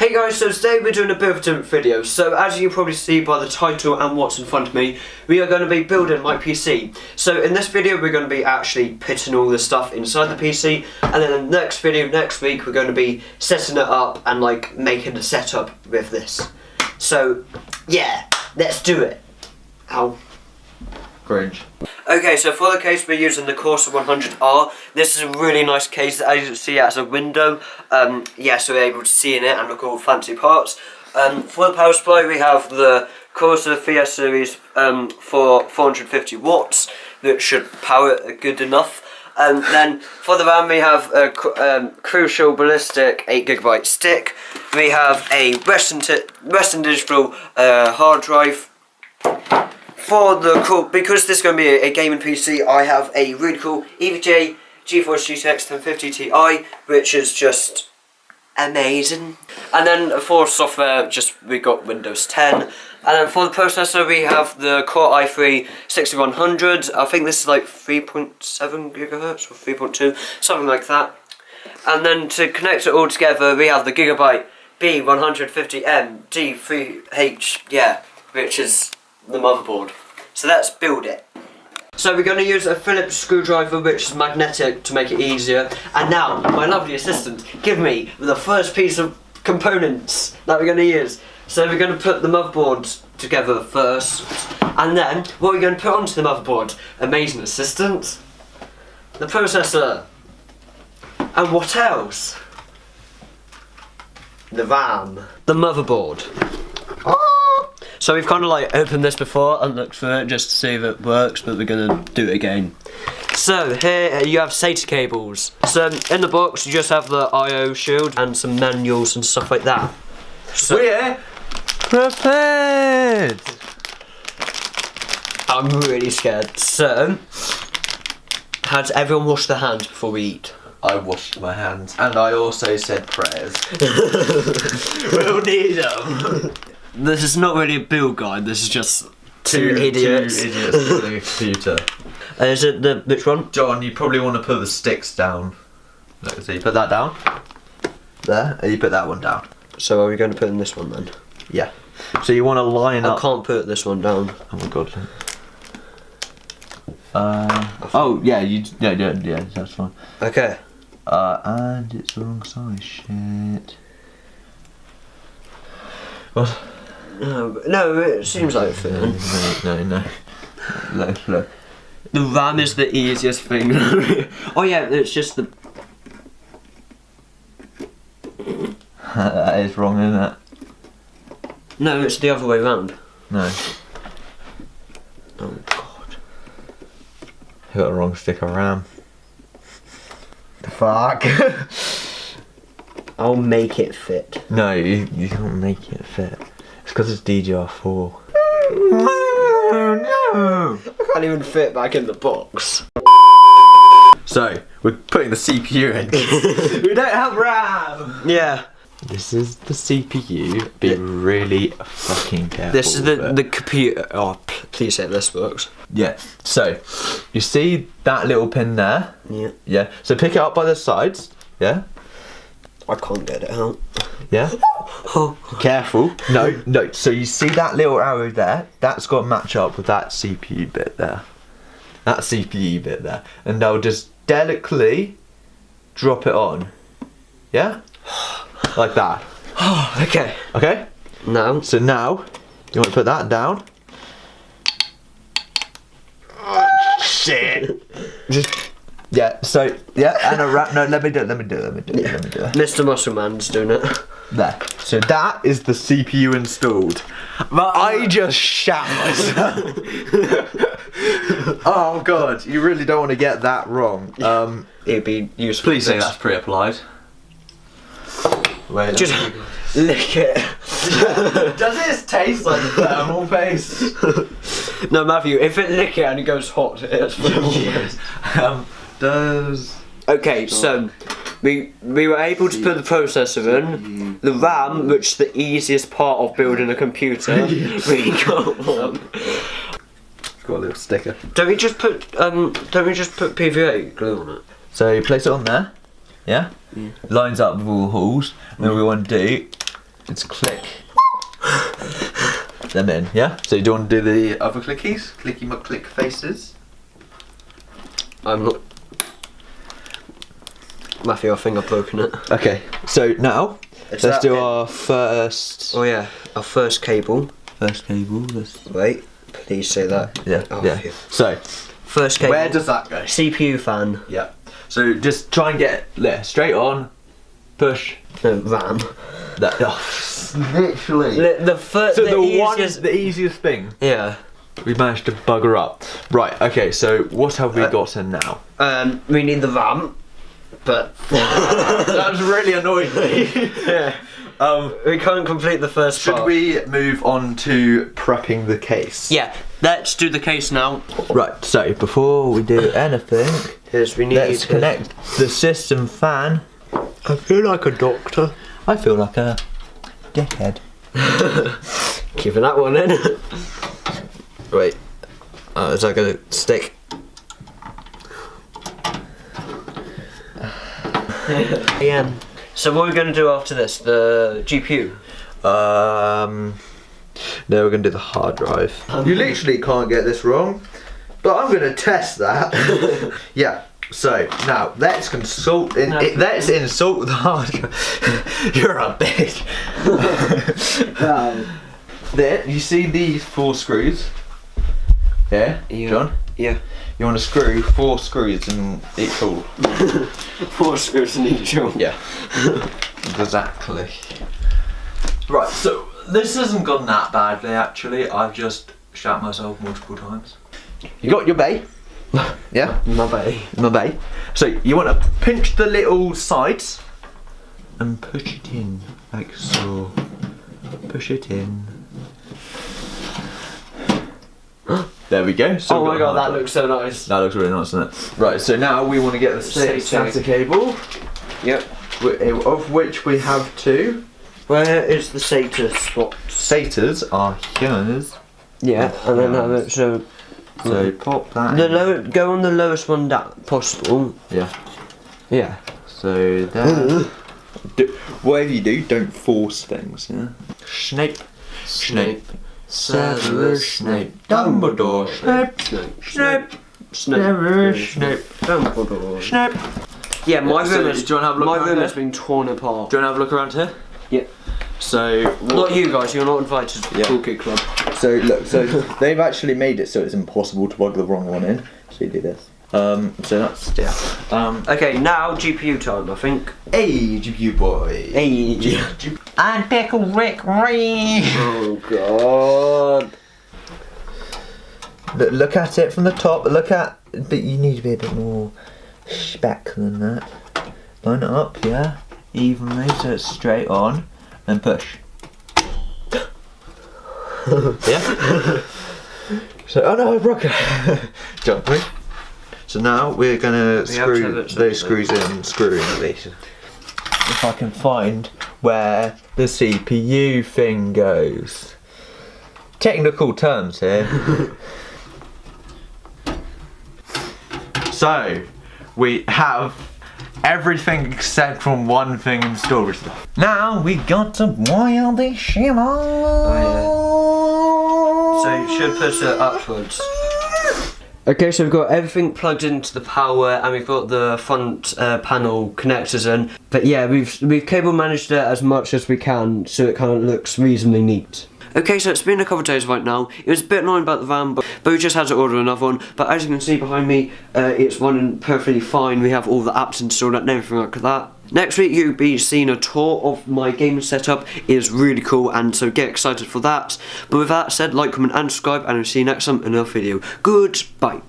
Hey guys, so today we're doing a bit of a different video. So as you probably see by the title and what's in front of me, we are going to be building my PC. So in this video we're going to be actually putting all the stuff inside the PC, and then in the next video next week we're going to be setting it up and like making the setup with this. So yeah, let's do it. Ow. Cringe. Okay, so for the case we're using the Corsair 100R. This is a really nice case. As you can see, it has a window. Yeah, so we're able to see in it and look at all fancy parts. For the power supply we have the Corsair FIA series for 450 watts, that should power it good enough. Then for the RAM we have a Crucial Ballistic 8GB stick. We have a Western Digital hard drive. For the because this is going to be a gaming PC, I have a really cool EVGA GeForce GTX 1050 Ti, which is just amazing. And then for software, we got Windows 10. And then for the processor, we have the Core i3 6100. I think this is like 3.7 gigahertz or 3.2, something like that. And then to connect it all together, we have the Gigabyte B150M D3H, yeah, which is the motherboard. So let's build it. So we're going to use a Phillips screwdriver, which is magnetic to make it easier. And now my lovely assistant, give me the first piece of components that we're going to use. So we're going to put the motherboard together first, and then what we're going to put onto the motherboard? Amazing assistant, the processor, and what else? The RAM, the motherboard. So we've kind of like opened this before and looked through it just to see if it works, but we're going to do it again. So here you have SATA cables. So in the box you just have the I/O shield and some manuals and stuff like that. So we're prepared! I'm really scared. So, has everyone washed their hands before we eat? I washed my hands and I also said prayers. We'll need them. This is not really a build guide, this is just two idiots. Two idiots for the computer. Is it the, which one? John, you probably want to put the sticks down. Look, so you put that down. There, and you put that one down. So are we going to put in this one then? Yeah. So you want to line up. I can't put this one down. Oh my god. Oh yeah, yeah, that's fine. Okay. And it's the wrong size, shit. What? No, it seems like it fitting. No. Look. The RAM is the easiest thing. Oh yeah, it's just the... That is wrong, isn't it? No, it's the other way round. No. Oh god. You got the wrong stick of RAM. The fuck? I'll make it fit. No, you can't make it fit. It's because it's DDR4. No! I can't even fit back in the box. So, we're putting the CPU in. We don't have RAM! Yeah. This is the CPU. Be really fucking careful. This is the computer. Oh, please say this works. Yeah. So, you see that little pin there? Yeah. Yeah. So pick it up by the sides. Yeah. I can't get it out. Yeah. Careful. No. So you see that little arrow there? That's got to match up with that CPU bit there. That CPU bit there, and I'll just delicately drop it on. Yeah. Like that. Okay. Okay? Now. So now, you want to put that down. Oh, shit. Just, yeah, so, yeah, and a wrap. No, let me do it. Mr. Muscleman's doing it. There. So that is the CPU installed. But I just shat myself. Oh god, you really don't want to get that wrong. It'd be useful. Please say that's pre-applied. Wait, just lick it. Does this taste like thermal paste? No, Matthew, if it lick it and it goes hot, it's thermal paste. Does... Okay, so we were able to put the processor in, the RAM, which is the easiest part of building a computer. We got one. Got a little sticker. Don't we just put PVA glue on it? So you place it on there. Yeah? Lines up with all the holes. And then what we want to do just click them in, yeah? So do you want to do the other clickies? Clicky McClick faces? I'm not. Matthew, I think I've broken it. Okay, so now, Is let's that do it? our first... Oh yeah, our first cable. First cable, let's... Wait, please say that. Yeah, Oh, yeah. phew. So, First cable. where does that go? CPU fan. Yeah. So just try and get there, straight on, push. No, RAM. That, literally. The first. So the easiest. the easiest thing, Yeah. we managed to bugger up. Right, okay, so what have we got in now? We need the RAM, but That's really annoying me. yeah. We can't complete the first Should part. we move on to prepping the case? Yeah. Let's do the case now. Right, so before we do anything, Because we need. let's connect the system fan. I feel like a doctor. I feel like a dickhead. Keeping that one in. Wait. Is that gonna stick? So what are we going to do after this? The GPU? No, we're gonna do the hard drive. You literally can't get this wrong, but I'm gonna test that. Yeah. So now let's consult. Let's insult the hard drive. You're a bitch. There, you see these 4 screws? Here, Yeah. John. Yeah. You want to screw 4 screws in each hole. 4 screws in each hole. Yeah. Exactly. Right, so this hasn't gone that badly actually. I've just shot myself multiple times. You got your bay? Yeah? My bay. My bay. So you want to pinch the little sides and push it in like so. Push it in. There we go. So Oh we've my got god, a that hard drive. looks so nice. That looks really nice, doesn't it? Right, so now we want to get the SATA cable, Yep. of which we have 2. Where is the SATA spot? SATAs are yours. Yeah, and then have it so. So pop that The in. go on the lowest one that possible. Yeah. Yeah. So there. Whatever you do, don't force things, yeah? Snape. Snape. Severus Snape. Dumbledore. Snape. Snape. Severus Snape. Dumbledore. Snape. Yeah, my So, room do you wanna have a look my around room here? has been torn apart. Do you want to have a look around here? Yeah. So. Not you guys, you're not invited to the Yeah. Cool Kid Club. So look, so they've actually made it so it's impossible to plug the wrong one in. So you do this. So that's Okay, now GPU time, I think. hey GPU boy. Hey. And Pickle Rick Ray. Oh god. Look at it from the top. Look at, but you need to be a bit more spec than that. Line it up, yeah, evenly so it's straight on, and push. Yeah. So oh no, I broke it. Jump me. So now we're gonna have to screw have it those screws in, screw in these. If I can find where the CPU thing goes. Technical terms here. So we have everything except from one thing in storage. Now we got to boil this shit on. So you should push it upwards. Okay, so we've got everything plugged into the power, and we've got the front panel connectors in. But yeah, we've cable managed it as much as we can, so it kind of looks reasonably neat. Okay, so it's been a couple of days right now. It was a bit annoying about the van, but we just had to order another one. But as you can see behind me, it's running perfectly fine. We have all the apps installed and everything like that. Next week you'll be seeing a tour of my gaming setup. It is really cool, and so get excited for that. But with that said, like, comment and subscribe, and I'll see you next time in another video. Goodbye.